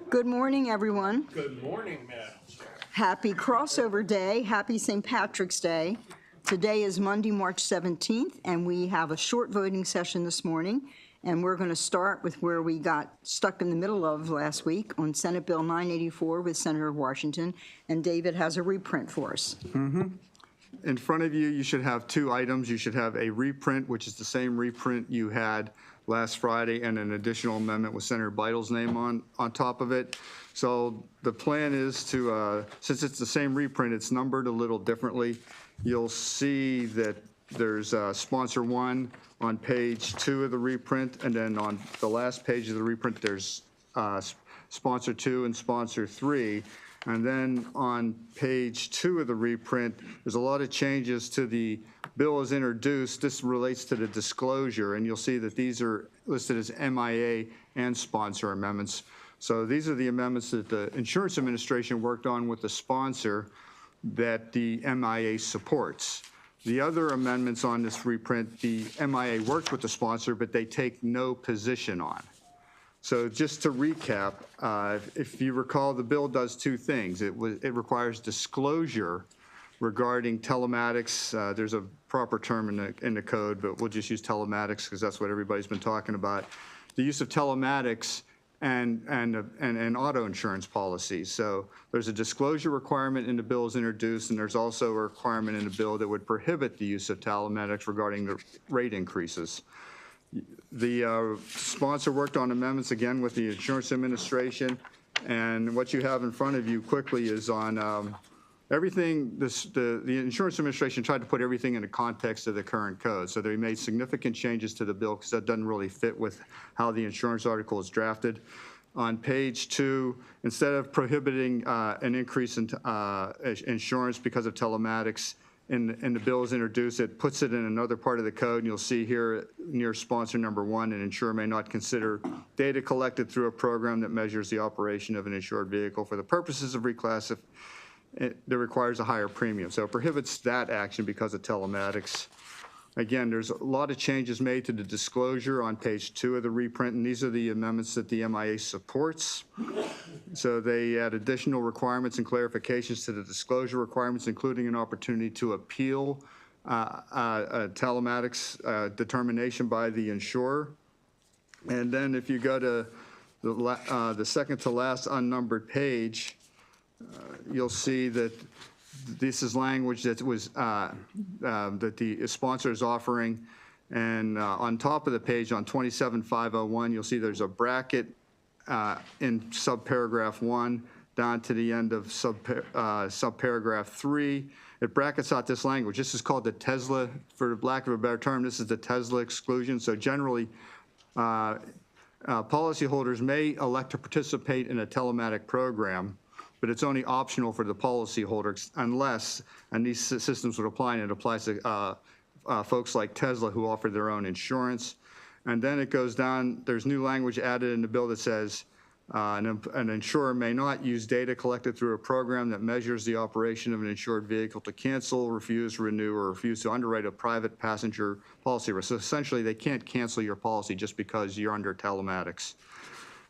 Good morning, everyone. Good morning, Madam Chair. Happy crossover day. Happy St. Patrick's Day. Today is Monday, March 17th, and we have a short voting session this morning. And we're going to start with where we got stuck in the middle of last week on Senate Bill 984 with Senator Washington. And David has a reprint for us. In front of you, you should have two items. You should have a reprint, which is the same reprint you had last Friday, and an additional amendment with Senator Beitl's name on top of it. So the plan is to, since it's the same reprint, it's numbered a little differently. You'll see that there's sponsor 1 on page 2 of the reprint, and then on the last page of the reprint, there's sponsor 2 and sponsor 3. And then on page 2 of the reprint, there's a lot of changes to the bill as introduced. This relates to the disclosure, and you'll see that these are listed as MIA and sponsor amendments. So these are the amendments that the Insurance Administration worked on with the sponsor that the MIA supports. The other amendments on this reprint, the MIA worked with the sponsor, but they take no position on. So just to recap, if you recall, the bill does two things. It requires disclosure regarding telematics. There's a proper term in the code, but we'll just use telematics because that's what everybody's been talking about. The use of telematics and auto insurance policies. So there's a disclosure requirement in the bill as introduced, and there's also a requirement in the bill that would prohibit the use of telematics regarding the rate increases. The sponsor worked on amendments again with the Insurance Administration, and what you have in front of you quickly is on everything. The Insurance Administration tried to put everything in the context of the current code, so they made significant changes to the bill because that doesn't really fit with how the insurance article is drafted. On page 2, instead of prohibiting an increase in insurance because of telematics, in the bill is introduced, it puts it in another part of the code, and you'll see here near sponsor number 1, an insurer may not consider data collected through a program that measures the operation of an insured vehicle for the purposes of reclassify that requires a higher premium. So it prohibits that action because of telematics. Again, there's a lot of changes made to the disclosure on page 2 of the reprint, and these are the amendments that the MIA supports. So they add additional requirements and clarifications to the disclosure requirements, including an opportunity to appeal a telematics determination by the insurer. And then if you go to the second to last unnumbered page, you'll see that this is language that was that the sponsor is offering, and on top of the page on 27501, you'll see there's a bracket in subparagraph 1 down to the end of subparagraph 3. It brackets out this language. This is called the Tesla, for lack of a better term. This is the Tesla exclusion. So generally, policyholders may elect to participate in a telematic program, but it's only optional for the policyholder unless, and these systems would apply, and it applies to folks like Tesla who offer their own insurance. And then it goes down, there's new language added in the bill that says an insurer may not use data collected through a program that measures the operation of an insured vehicle to cancel, refuse, renew, or refuse to underwrite a private passenger policy risk. So essentially, they can't cancel your policy just because you're under telematics.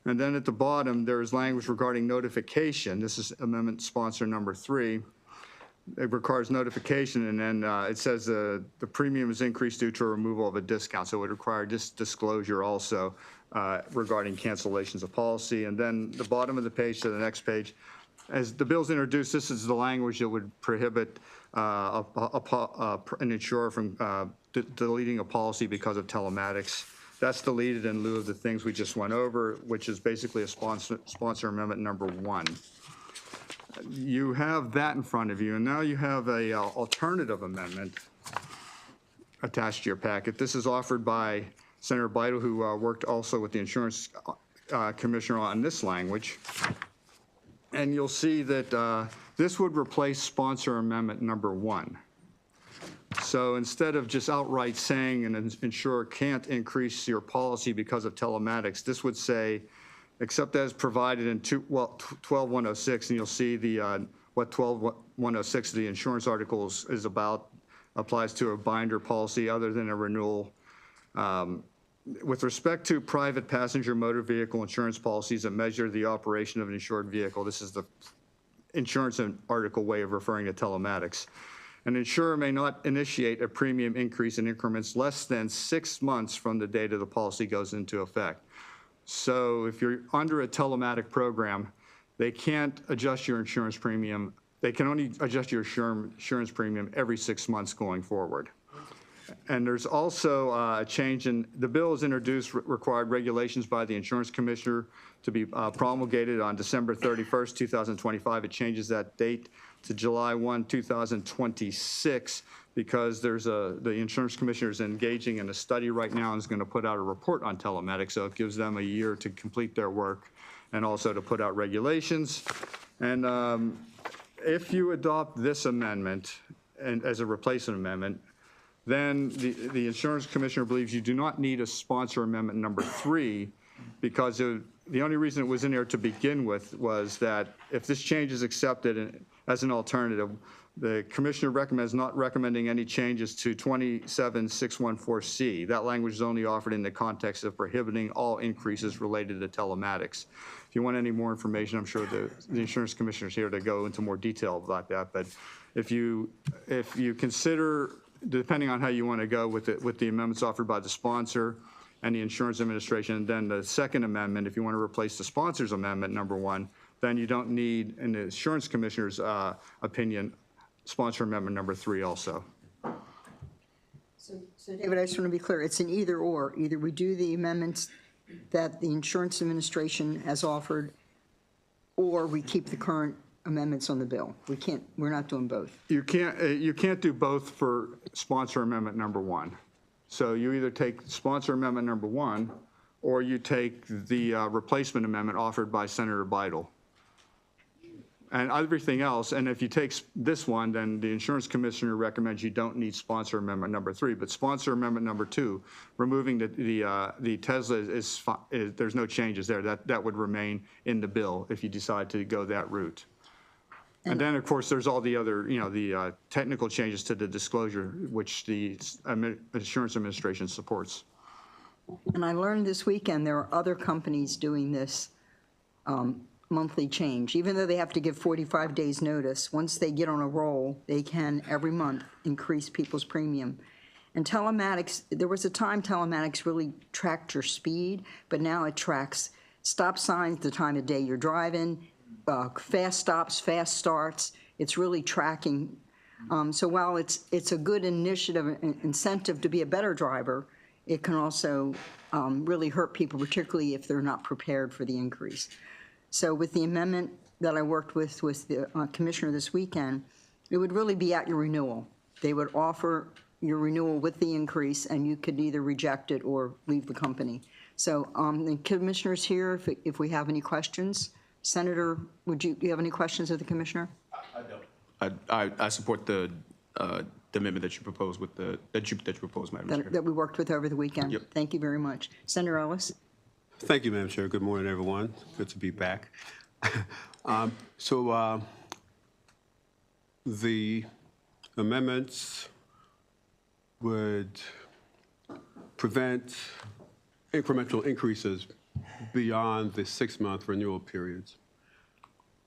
And then at the bottom, there's language regarding notification. This is amendment sponsor number 3. It requires notification, and then it says the premium is increased due to a removal of a discount. So it would require this disclosure also regarding cancellations of policy. And then the bottom of the page to the next page, as the bill's introduced, this is the language that would prohibit an insurer from deleting a policy because of telematics. That's deleted in lieu of the things we just went over, which is basically a sponsor amendment number 1. You have that in front of you, and now you have a alternative amendment attached to your packet. This is offered by Senator Beitl, who worked also with the Insurance Commissioner on this language. And you'll see that this would replace sponsor amendment number 1. So instead of just outright saying an insurer can't increase your policy because of telematics, this would say, except as provided in 12106, and you'll see the what 12106, the insurance articles, is about, applies to a binder policy other than a renewal with respect to private passenger motor vehicle insurance policies that measure the operation of an insured vehicle, this is the insurance and article way of referring to telematics. An insurer may not initiate a premium increase in increments less than 6 months from the date of the policy goes into effect. So if you're under a telematic program, they can't adjust your insurance premium. They can only adjust your insurance premium every 6 months going forward. And there's also a change in, the bill has introduced required regulations by the insurance commissioner to be promulgated on December 31st, 2025. It changes that date to July 1, 2026, because the insurance commissioner is engaging in a study right now and is going to put out a report on telematics. So it gives them a year to complete their work and also to put out regulations. And if you adopt this amendment and as a replacement amendment, then the insurance commissioner believes you do not need a sponsor amendment number 3, because the only reason it was in there to begin with was that if this change is accepted as an alternative, the commissioner recommends not recommending any changes to 27614C. That language is only offered in the context of prohibiting all increases related to telematics. If you want any more information, I'm sure the insurance commissioner is here to go into more detail about that. But if you consider, depending on how you want to go with the amendments offered by the sponsor and the insurance administration, and then the second amendment, if you want to replace the sponsor's amendment number 1, then you don't need, in the insurance commissioner's opinion, sponsor amendment number 3 also. So David, I just want to be clear, it's an either or. Either we do the amendments that the insurance administration has offered, or we keep the current amendments on the bill. We're not doing both. You can't do both for sponsor amendment number 1. So you either take sponsor amendment number 1, or you take the replacement amendment offered by Senator Beidel. And everything else, and if you take this one, then the insurance commissioner recommends you don't need sponsor amendment number 3, but sponsor amendment number 2, removing the Tesla is there's no changes there. That would remain in the bill if you decide to go that route. And then, of course, there's all the other, the technical changes to the disclosure, which the insurance administration supports. And I learned this weekend there are other companies doing this monthly change. Even though they have to give 45 days notice, once they get on a roll, they can every month increase people's premium. And telematics, there was a time telematics really tracked your speed, but now it tracks stop signs, the time of day you're driving, fast stops, fast starts. It's really tracking. So while it's a good initiative, incentive to be a better driver, it can also really hurt people, particularly if they're not prepared for the increase. So with the amendment that I worked with the commissioner this weekend, it would really be at your renewal. They would offer your renewal with the increase, and you could either reject it or leave the company. So the commissioner's here if we have any questions. Senator, do you have any questions of the commissioner? I don't. I support the amendment that you proposed with that you proposed, Madam Chair. That we worked with over the weekend. Yep. Thank you very much. Senator Ellis? Thank you, Madam Chair. Good morning, everyone. Good to be back. The amendments would prevent incremental increases beyond the 6-month renewal periods.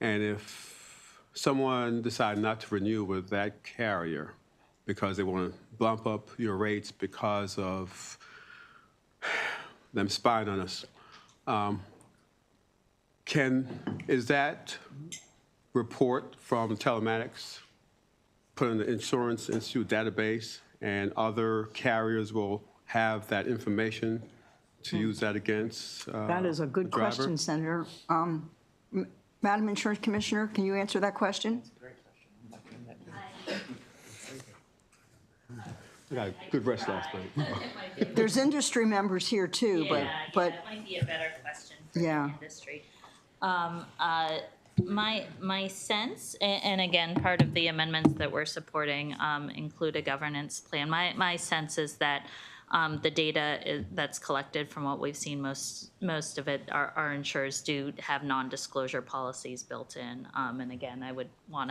And if someone decided not to renew with that carrier because they want to bump up your rates because of them spying on us, is that report from telematics put in the Insurance Institute database, and other carriers will have that information to use that against That is a good the driver? question, Senator. Madam Insurance Commissioner, can you answer that question? I got a good rest last night. There's industry members here too, but that might be a better question for Yeah. the industry. My sense, and again, part of the amendments that we're supporting include a governance plan. My sense is that the data that's collected from what we've seen, most of it, our insurers do have non-disclosure policies built in. And again, I would want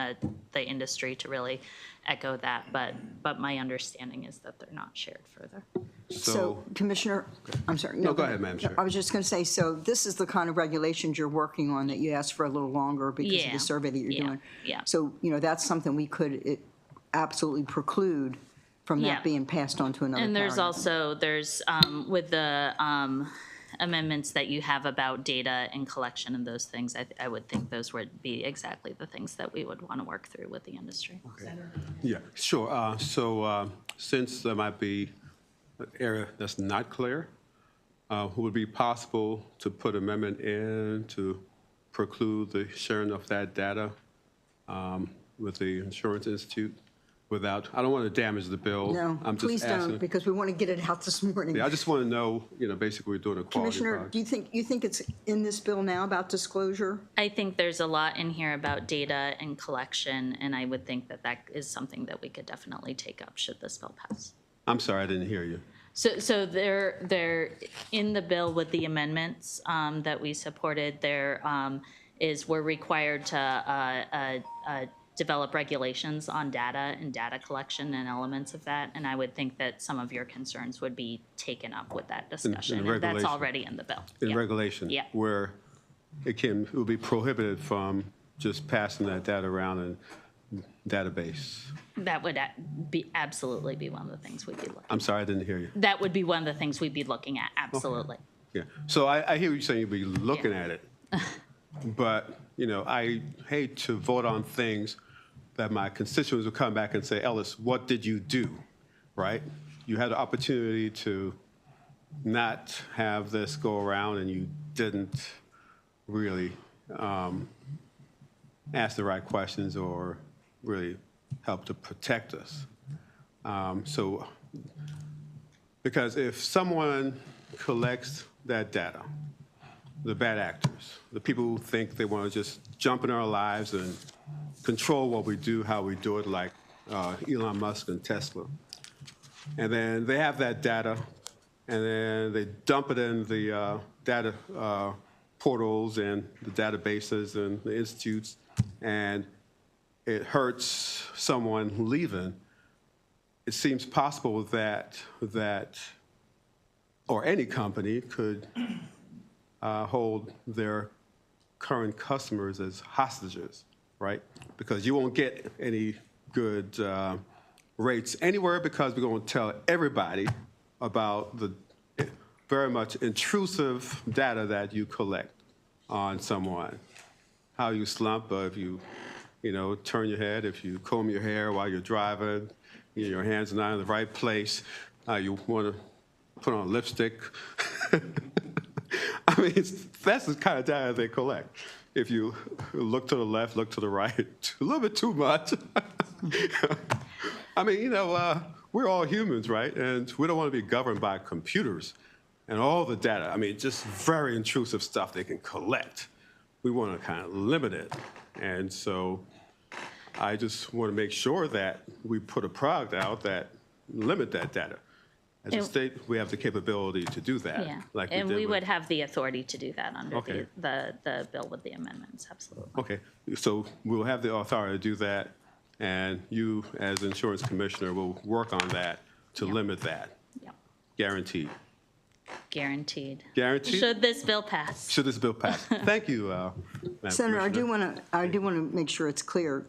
the industry to really echo that, but my understanding is that they're not shared further. So Commissioner, I'm sorry. No, go ahead, Madam No, Chair. I was just going to say, so this is the kind of regulations you're working on that you asked for a little longer because of Yeah, the survey that you're yeah, doing. yeah. So, that's something we could absolutely preclude from Yeah. that being passed on to another And there's carrier. also, with the amendments that you have about data and collection and those things, I would think those would be exactly the things that we would want to work through with the industry. Yeah, sure. Since there might be an area that's not clear, would it be possible to put amendment in to preclude the sharing of that data with the Insurance Institute without, I don't want to damage the bill. No, I'm just please asking. don't, because we want to get it out this morning. Yeah, I just want to know, basically we're doing a quality Commissioner, product. do you think it's in this bill now about disclosure? I think there's a lot in here about data and collection, and I would think that is something that we could definitely take up should this bill pass. I'm sorry, I didn't hear you. So they're in the bill with the amendments that we supported. We're required to develop regulations on data and data collection and elements of that. And I would think that some of your concerns would be taken up with that discussion. And that's regulation. already in the bill. In Yeah. regulation. Yeah. Where it will be prohibited from just passing that data around in database. That would absolutely be one of the things we'd be looking. I'm sorry, I didn't hear you. That would be one of the things we'd be looking at, absolutely. Yeah, so I hear you saying you'll be looking at it, but, I hate to vote on things that my constituents will come back and say, Ellis, what did you do, right? You had the opportunity to not have this go around and you didn't really ask the right questions or really help to protect us. Because if someone collects that data, the bad actors, the people who think they want to just jump in our lives and control what we do, how we do it, like Elon Musk and Tesla. And then they have that data, and then they dump it in the data portals and the databases and the institutes, and it hurts someone leaving. It seems possible that or any company could hold their current customers as hostages, right? Because you won't get any good rates anywhere because we're going to tell everybody about the very much intrusive data that you collect on someone. How you slump, if you turn your head, if you comb your hair while you're driving, your hands are not in the right place, you want to put on lipstick. I mean, that's the kind of data they collect. If you look to the left, look to the right, a little bit too much. I mean, we're all humans, right? And we don't want to be governed by computers and all the data. I mean, just very intrusive stuff they can collect. We want to kind of limit it. And so I just want to make sure that we put a product out that limit that data. As a And- state, we have the capability to do that. Yeah, like and did we with- would have the authority to do that under Okay. the bill with the amendments, absolutely. Okay, so we'll have the authority to do that, and you, as insurance commissioner, will work on that to Yeah. limit that, Yep, guaranteed. guaranteed. Guaranteed? Should this bill pass. Should this bill pass? Thank you, Madam Senator, I do Commissioner. want to make sure it's clear.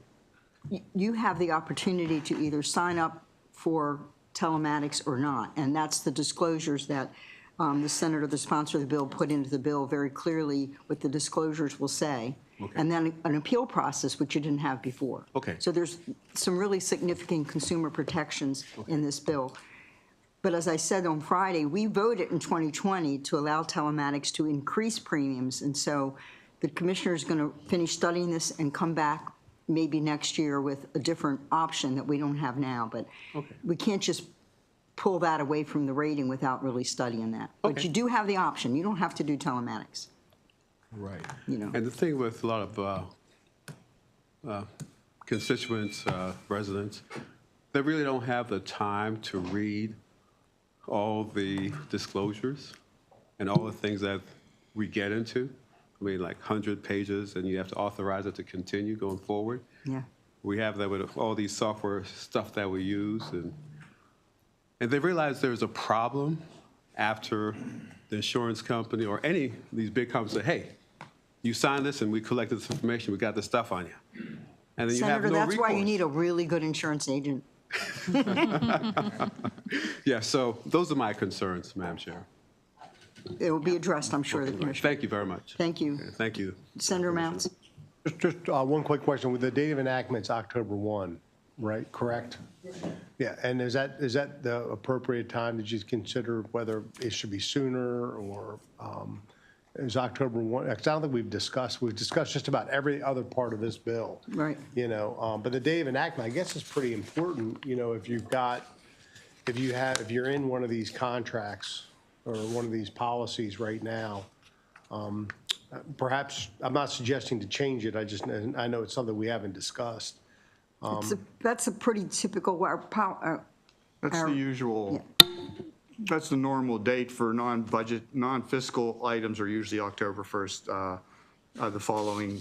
You have the opportunity to either sign up for telematics or not, and that's the disclosures that the senator, the sponsor of the bill, put into the bill very clearly what the disclosures will say. And then an appeal process, which you didn't have before. Okay. So there's some really significant consumer protections in this bill. But as I said on Friday, we voted in 2020 to allow telematics to increase premiums. And so the commissioner is going to finish studying this and come back maybe next year with a different option that we don't have now. But we can't just pull that away from the rating without really studying that. But Okay. you do have the option. You don't have to do telematics. Right. You know. And the thing with a lot of constituents, residents, they really don't have the time to read all the disclosures and all the things that we get into. I mean, like 100 pages, and you have to authorize it to continue going forward. Yeah. We have that with all these software stuff that we use, and and they realize there's a problem after the insurance company or any of these big companies say, hey, you signed this and we collected this information, we got this stuff on you. And then you have Senator, no that's why you recourse. need a really good insurance agent. Yeah, so those are my concerns, Madam Chair. It will be addressed, I'm sure, the commission. Thank you very much. Thank you. Thank you. Senator Mounts? Just one quick question. With the date of enactment's October 1, right? Correct? Yeah, and is that the appropriate time that you consider whether it should be sooner or is October 1? Because I don't think we've discussed just about every other part of this bill. Right. You know, but the date of enactment, I guess, is pretty important. You know, if you're in one of these contracts or one of these policies right now, perhaps, I'm not suggesting to change it, I know it's something we haven't discussed. That's a pretty typical, That's the usual, that's the normal date for non-budget, non-fiscal items are usually October 1st, the following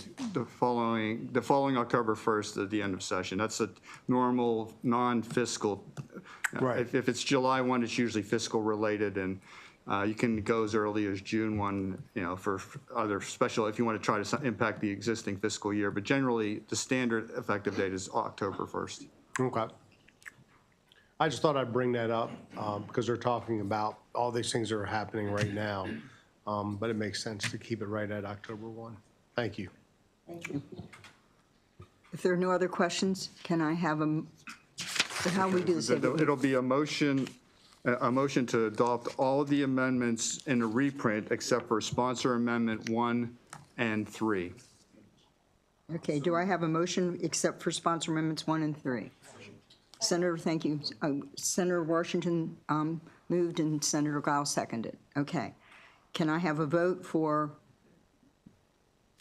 October 1st at the end of session. That's a normal non-fiscal. Right. If it's July 1, it's usually fiscal related, and you can go as early as June 1, you know, for other special, if you want to try to impact the existing fiscal year. But generally, the standard effective date is October 1st. Okay. I just thought I'd bring that up because they're talking about all these things that are happening right now. But it makes sense to keep it right at October 1. Thank you. Thank you. If there are no other questions, can I have how we do this? It'll be a motion to adopt all the amendments in a reprint except for sponsor amendment 1 and 3. Okay, do I have a motion except for sponsor amendments 1 and 3? Senator, thank you. Senator Washington moved and Senator Giles seconded. Okay. Can I have a vote for,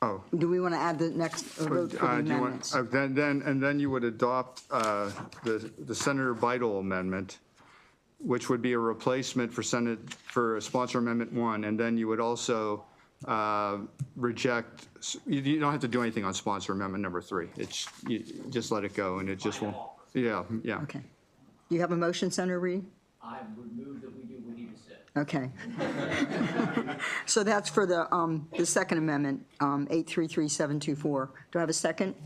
Oh. do we want to add the next vote for the Do you want- amendments? Then you would adopt the Senator Vital amendment, which would be a replacement for sponsor amendment 1, and then you would also reject, you don't have to do anything on sponsor amendment number 3. It's, you just let it go, and it just won't, yeah. Okay. Do you have a motion, Senator Reed? I would move that we do what he just said. Okay. So that's for the second amendment, 833724. Do I have a second?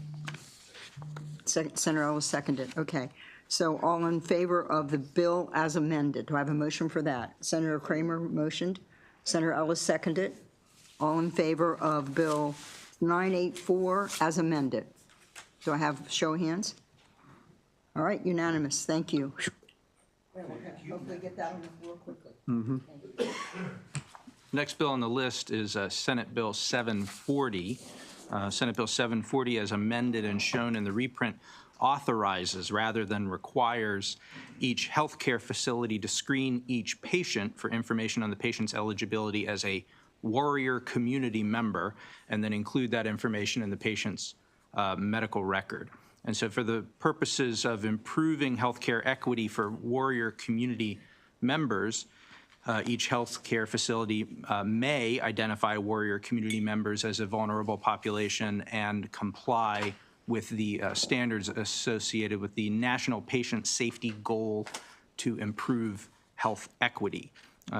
Senator Ellis seconded. Okay. So all in favor of the bill as amended. Do I have a motion for that? Senator Kramer motioned. Senator Ellis seconded. All in favor of Bill 984 as amended. Do I have show of hands? All right, unanimous. Thank you. Hopefully get that on the floor quickly. Next bill on the list is Senate Bill 740. Senate Bill 740, as amended and shown in the reprint, authorizes rather than requires each healthcare facility to screen each patient for information on the patient's eligibility as a Warrior community member, and then include that information in the patient's medical record. And so for the purposes of improving healthcare equity for Warrior community members, each healthcare facility may identify Warrior community members as a vulnerable population and comply with the standards associated with the National Patient Safety Goal to improve health equity.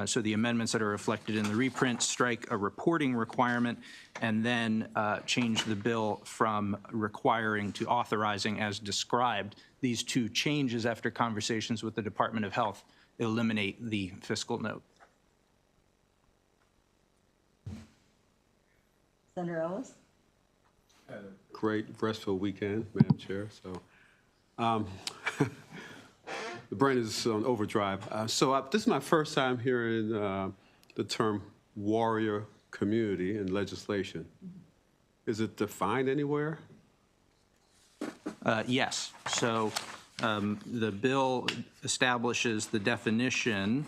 So the amendments that are reflected in the reprint strike a reporting requirement and then change the bill from requiring to authorizing as described. These two changes, after conversations with the Department of Health, eliminate the fiscal note. Senator Ellis? Great restful weekend, Madam Chair. So the brain is on overdrive. This is my first time hearing the term warrior community in legislation. Is it defined anywhere? Yes. So the bill establishes the definition,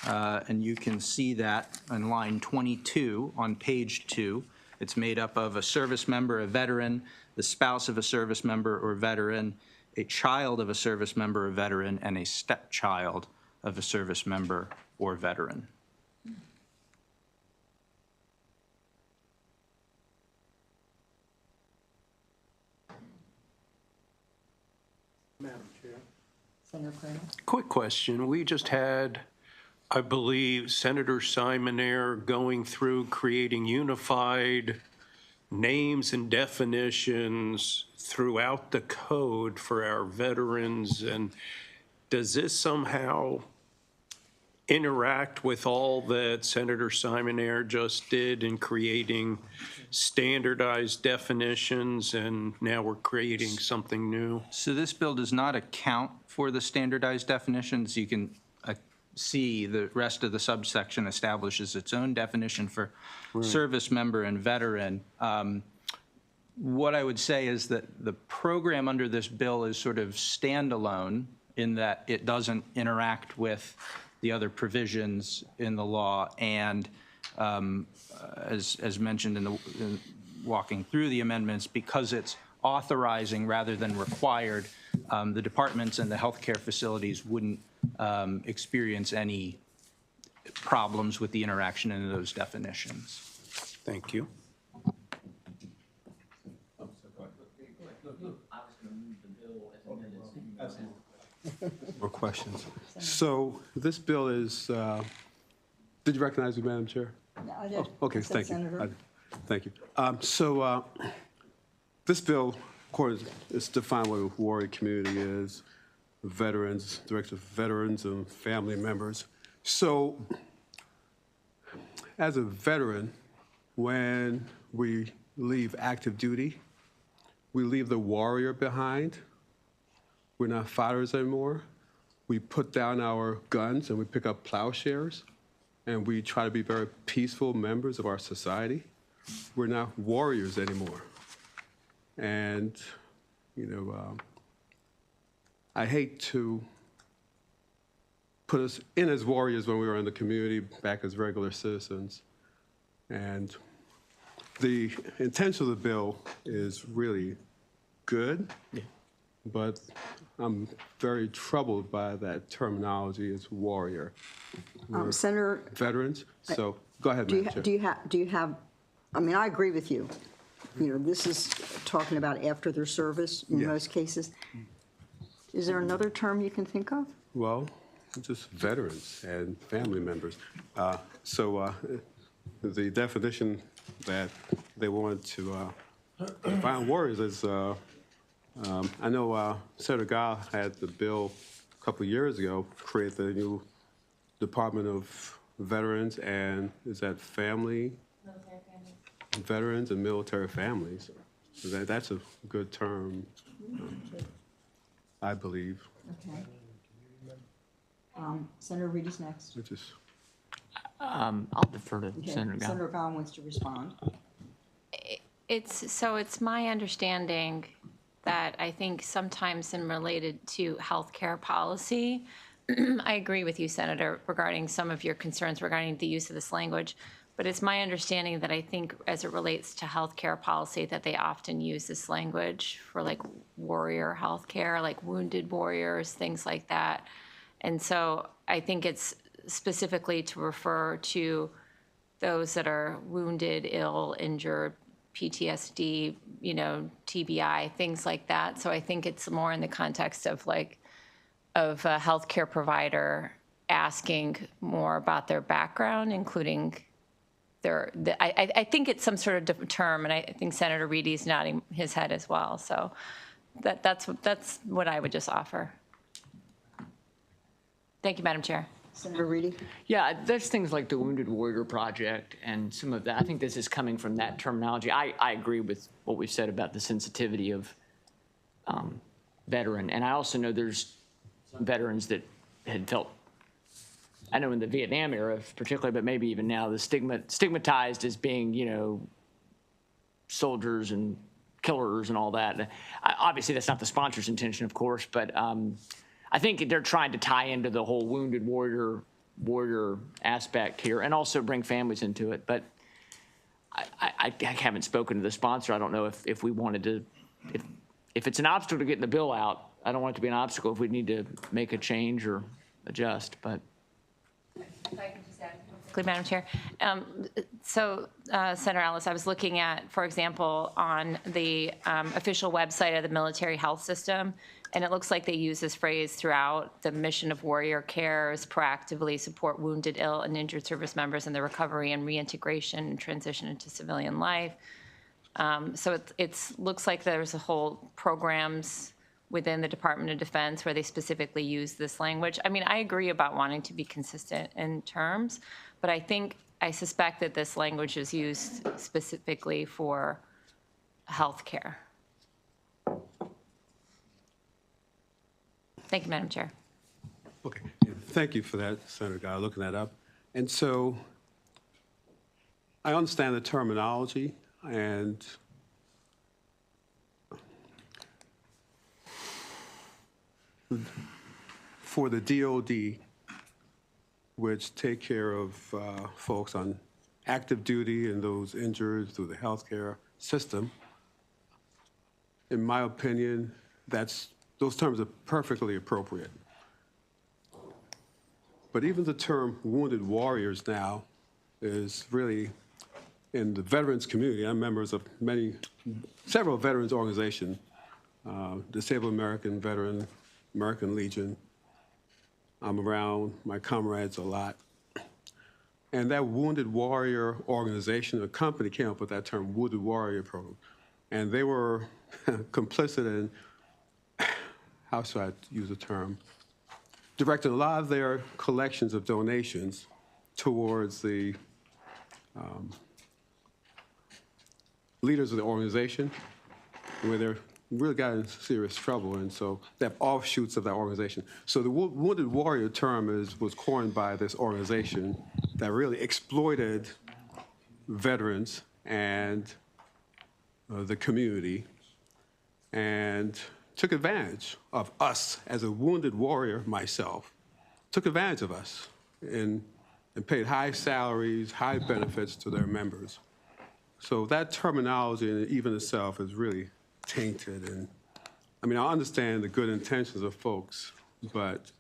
and you can see that on line 22 on page 2. It's made up of a service member, a veteran, the spouse of a service member or veteran, a child of a service member or veteran, and a stepchild of a service member or veteran. Senator Kramer? Quick question. We just had, I believe, Senator Simonaire going through creating unified names and definitions throughout the code for our veterans. And does this somehow interact with all that Senator Simonaire just did in creating standardized definitions, and now we're creating something new? So this bill does not account for the standardized definitions. You can see the rest of the subsection establishes its own definition for service member and veteran. What I would say is that the program under this bill is sort of standalone in that it doesn't interact with the other provisions in the law. And as mentioned in walking through the amendments, because it's authorizing rather than required, the departments and the healthcare facilities wouldn't experience any problems with the interaction in those definitions. Thank you. More questions? So this bill is, did you recognize me, Madam Chair? No, I did. Okay, I said thank you. Senator. Thank you. This bill, of course, is defined what a warrior community is, veterans, director of veterans and family members. So as a veteran, when we leave active duty, we leave the warrior behind. We're not fighters anymore. We put down our guns and we pick up plowshares, and we try to be very peaceful members of our society. We're not warriors anymore. And, I hate to put us in as warriors when we were in the community, back as regular citizens. And the intention of the bill is really good, but I'm very troubled by that terminology as warrior. We're Senator, veterans, so go ahead, do Madam Chair. you have, I mean, I agree with you. This is talking about after their service in Yes. most cases. Is there another term you can think of? Well, just veterans and family members. The definition that they wanted to define warriors is, I know Senator Gao had the bill a couple of years ago, create the new Department of Veterans and, is that family? Military families. Veterans and military families. So that's a good term, I believe. Okay. Senator Reed is next. Which is, I'll defer to Okay. Senator Gao. Senator Gao wants to respond. It's my understanding that I think sometimes in related to healthcare policy, I agree with you, Senator, regarding some of your concerns regarding the use of this language. But it's my understanding that I think as it relates to healthcare policy, that they often use this language for like warrior healthcare, like wounded warriors, things like that. And so I think it's specifically to refer to those that are wounded, ill, injured, PTSD, TBI, things like that. So I think it's more in the context of a healthcare provider asking more about their background, including I think it's some sort of different term, and I think Senator Reedy's nodding his head as well. So that's what I would just offer. Thank you, Madam Chair. Senator Reedy? Yeah, there's things like the Wounded Warrior Project and some of that. I think this is coming from that terminology. I agree with what we've said about the sensitivity of veteran. And I also know there's some veterans that had felt, I know in the Vietnam era particularly, but maybe even now, the stigmatized as being, soldiers and killers and all that. Obviously, that's not the sponsor's intention, of course, but I think they're trying to tie into the whole wounded warrior aspect here and also bring families into it. But I haven't spoken to the sponsor. I don't know if we wanted to, if it's an obstacle to getting the bill out, I don't want it to be an obstacle if we need to make a change or adjust, but. If I could just add something. quickly, Madam Chair. Senator Ellis, I was looking at, for example, on the official website of the military health system, and it looks like they use this phrase throughout. The mission of Warrior Care is proactively support wounded, ill, and injured service members in their recovery and reintegration and transition into civilian life. So it looks like there's a whole programs within the Department of Defense where they specifically use this language. I mean, I agree about wanting to be consistent in terms, but I suspect that this language is used specifically for healthcare. Thank you, Madam Chair. Okay, thank you for that, Senator Guy, looking that up. And so I understand the terminology, and for the DOD, which take care of folks on active duty and those injured through the healthcare system, in my opinion, those terms are perfectly appropriate. But even the term wounded warriors now is really, in the veterans community, I'm members of several veterans organizations, Disabled American Veteran, American Legion. I'm around my comrades a lot. And that Wounded Warrior organization, a company came up with that term, Wounded Warrior Program. And they were complicit in, how should I use the term, directing a lot of their collections of donations towards the leaders of the organization, where they're really got in serious trouble, and so they have offshoots of that organization. So the Wounded Warrior term was coined by this organization that really exploited veterans and the community, and took advantage of us as a wounded warrior myself, took advantage of us and paid high salaries, high benefits to their members. So that terminology in even itself is really tainted. And I mean, I understand the good intentions of folks, but,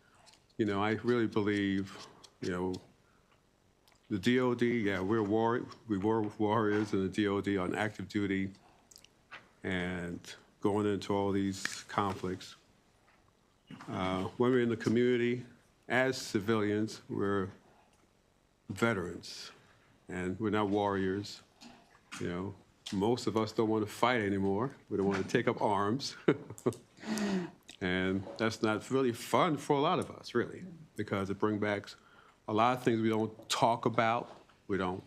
I really believe, the DOD, yeah, we were warriors in the DOD on active duty and going into all these conflicts. When we're in the community, as civilians, we're veterans, and we're not warriors. Most of us don't want to fight anymore. We don't want to take up arms. And that's not really fun for a lot of us, really, because it brings back a lot of things we don't talk about, we don't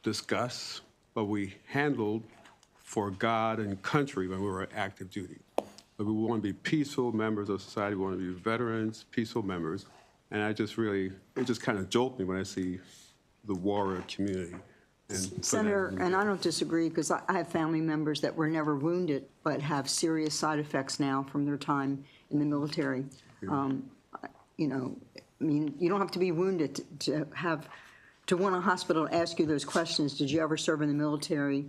discuss, but we handled for God and country when we were active duty. But we want to be peaceful members of society. We want to be veterans, peaceful members. And it just kind of jolts me when I see the warrior community. Senator, and I don't disagree, because I have family members that were never wounded but have serious side effects now from their time in the military. You don't have to be wounded to want a hospital to ask you those questions. Did you ever serve in the military?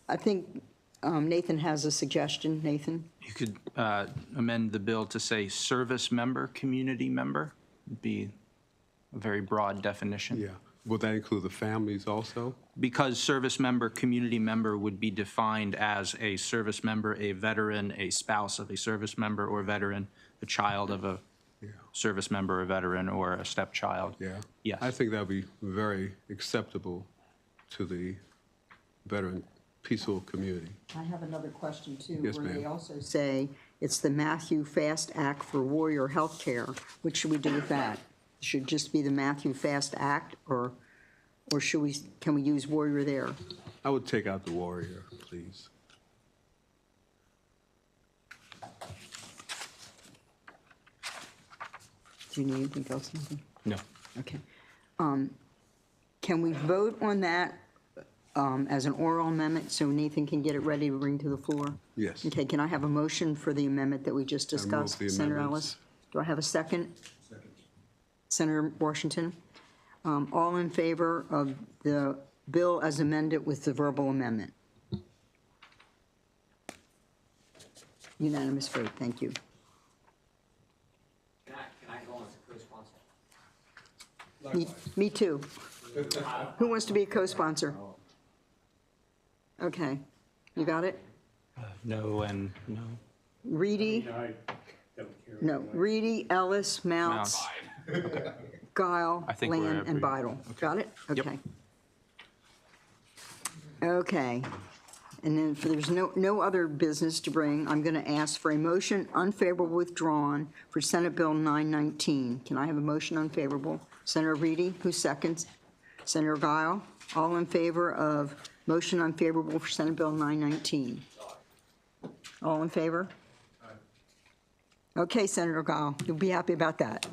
I think Nathan has a suggestion. Nathan? You could amend the bill to say service member, community member, would be a very broad definition. Yeah. Would that include the families also? Because service member, community member would be defined as a service member, a veteran, a spouse of a service member or veteran, a child of a service member or veteran, or a stepchild. Yeah. Yes. I think that would be very acceptable to the veteran peaceful community. I have another question, too, Yes, where they ma'am. also say it's the Matthew Fast Act for Warrior Healthcare. What should we do with that? Should just be the Matthew Fast Act, or can we use warrior there? I would take out the warrior, please. Do you need anything else, Nathan? No. Okay. Can we vote on that as an oral amendment so Nathan can get it ready to bring to the floor? Yes. Okay, can I have a motion for the amendment that we just move discussed? the Senator amendments. Ellis? Do I have a second? Senator Washington? All in favor of the bill as amended with the verbal amendment? Unanimous vote, thank you. Can I go on as a co-sponsor? Me too. Who wants to be a co-sponsor? Okay, you got it? No and no. Reedy? No, Reedy, Ellis, Mounts, Guile, I think we're Land, and every- Beidle. Got it? Okay. Okay. And then if there's no other business to bring, I'm going to ask for a motion unfavorable withdrawn for Senate Bill 919. Can I have a motion unfavorable? Senator Reedy, who seconds? Senator Guile, all in favor of motion unfavorable for Senate Bill 919? All in favor? Okay, Senator Guile, you'll be happy about that.